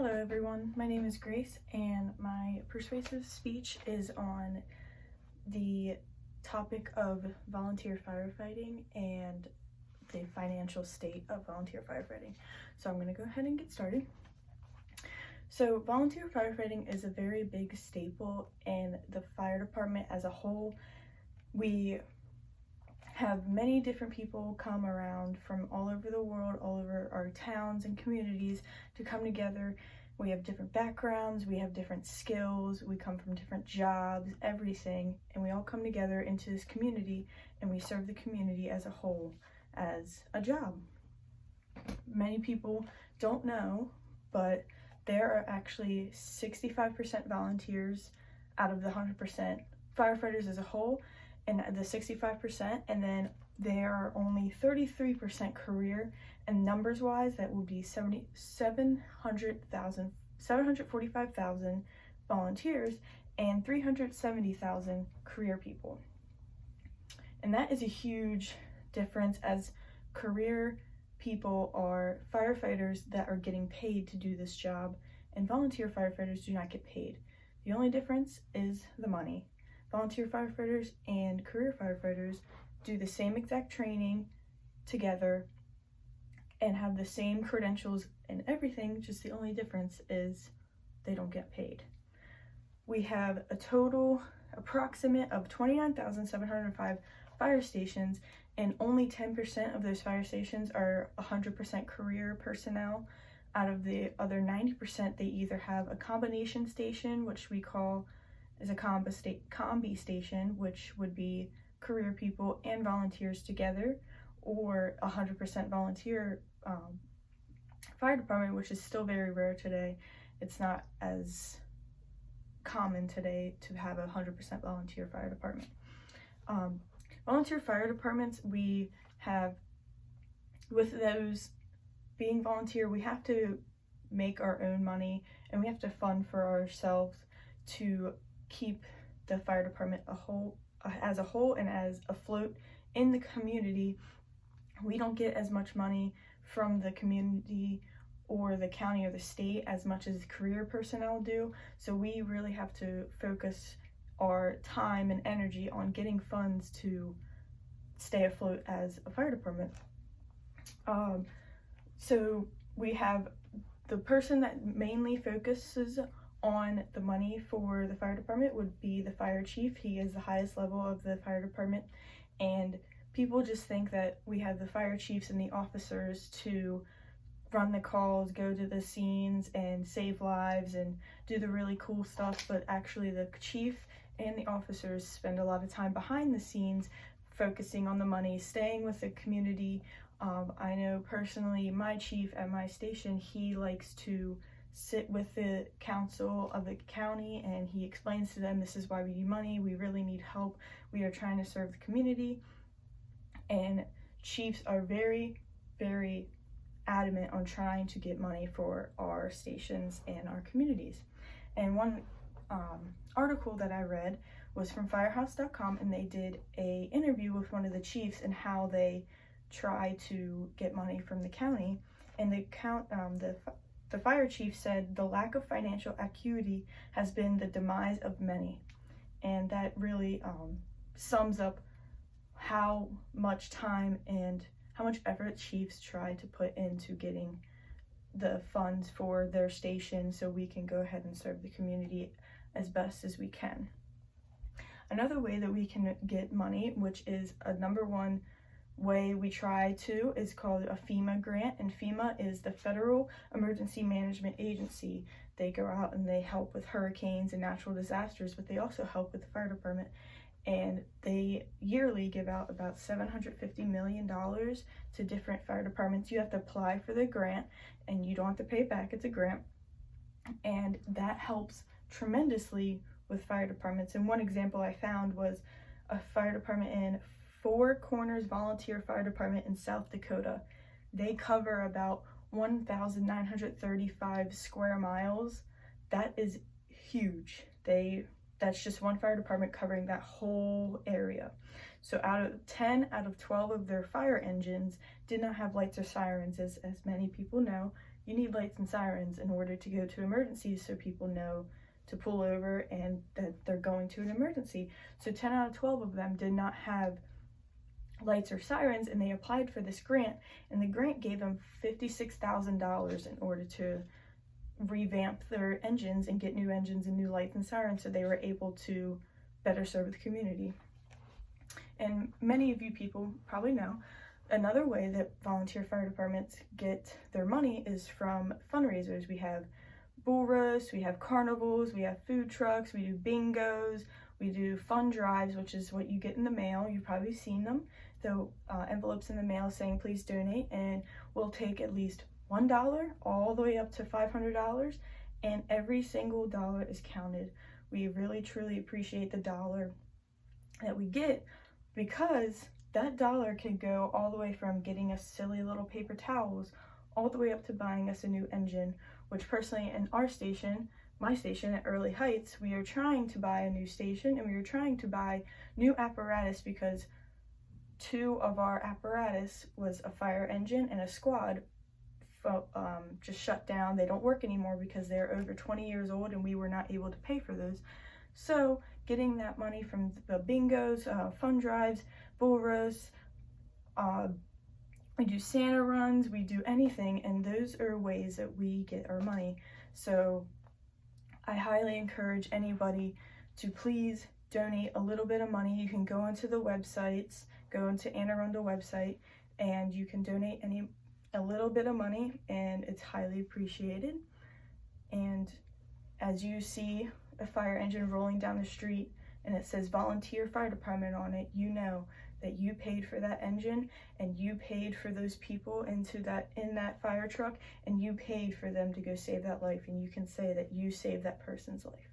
Hello everyone, my name is Grace and my persuasive speech is on the topic of volunteer firefighting and the financial state of volunteer firefighting. So I'm going to go ahead and get started. So volunteer firefighting is a very big staple in the fire department as a whole. We have many different people come around from all over the world, all over our towns and communities to come together. We have different backgrounds, we have different skills, we come from different jobs, everything, and we all come together into this community and we serve the community as a whole as a job. Many people don't know, but there are actually 65% volunteers out of the 100% firefighters as a whole, and the 65%, and then there are only 33% career, and numbers wise that would be 745,000 volunteers and 370,000 career people. And that is a huge difference, as career people are firefighters that are getting paid to do this job, and volunteer firefighters do not get paid. The only difference is the money. Volunteer firefighters and career firefighters do the same exact training together and have the same credentials and everything, just the only difference is they don't get paid. We have a total approximate of 29,705 fire stations, and only 10% of those fire stations are 100% career personnel. Out of the other 90%, they either have a combination station, which we call is a combi station, which would be career people and volunteers together, or 100% volunteer fire department, which is still very rare today. It's not as common today to have a 100% volunteer fire department. Volunteer fire departments, we have, with those being volunteer, we have to make our own money and we have to fund for ourselves to keep the fire department as a whole and as afloat in the community. We don't get as much money from the community or the county or the state as much as career personnel do, so we really have to focus our time and energy on getting funds to stay afloat as a fire department. So we have the person that mainly focuses on the money for the fire department would be the fire chief. He is the highest level of the fire department, and people just think that we have the fire chiefs and the officers to run the calls, go to the scenes and save lives and do the really cool stuff, but actually the chief and the officers spend a lot of time behind the scenes focusing on the money, staying with the community. I know personally my chief at my station, he likes to sit with the council of the county and he explains to them, this is why we need money, we really need help, we are trying to serve the community. And chiefs are very, very adamant on trying to get money for our stations and our communities. And one article that I read was from firehouse.com, and they did a interview with one of the chiefs and how they try to get money from the county. And the fire chief said the lack of financial acuity has been the demise of many, and that really sums up how much time and how much effort chiefs try to put into getting the funds for their station so we can go ahead and serve the community as best as we can. Another way that we can get money, which is a number one way we try to, is called a FEMA grant, and FEMA is the Federal Emergency Management Agency. They go out and they help with hurricanes and natural disasters, but they also help with the fire department, and they yearly give out about $750 million to different fire departments. You have to apply for the grant and you don't have to pay it back, it's a grant, and that helps tremendously with fire departments. And one example I found was a fire department in Four Corners Volunteer Fire Department in South Dakota. They cover about 1,935 square miles. That is huge. That's just one fire department covering that whole area. So 10 out of 12 of their fire engines did not have lights or sirens. As many people know, you need lights and sirens in order to go to emergencies so people know to pull over and that they're going to an emergency. So 10 out of 12 of them did not have lights or sirens, and they applied for this grant, and the grant gave them $56,000 in order to revamp their engines and get new engines and new lights and sirens so they were able to better serve the community. And many of you people probably know another way that volunteer fire departments get their money is from fundraisers. We have bull roasts, we have carnivals, we have food trucks, we do bingos, we do fund drives, which is what you get in the mail. You've probably seen them, the envelopes in the mail saying please donate, and we'll take at least $1 all the way up to $500, and every single dollar is counted. We really truly appreciate the dollar that we get, because that dollar can go all the way from getting us silly little paper towels all the way up to buying us a new engine, which personally in our station, my station at Early Heights, we are trying to buy a new station, and we are trying to buy new apparatus because 2 of our apparatus was a fire engine and a squad just shut down. They don't work anymore because they're over 20 years old and we were not able to pay for those. So getting that money from the bingos, fund drives, bull roasts, we do Santa runs, we do anything, and those are ways that we get our money. So I highly encourage anybody to please donate a little bit of money. You can go onto the websites, go into Anne Arundel website, and you can donate a little bit of money, and it's highly appreciated. And as you see a fire engine rolling down the street and it says volunteer fire department on it, you know that you paid for that engine, and you paid for those people in that fire truck, and you paid for them to go save that life, and you can say that you saved that person's life.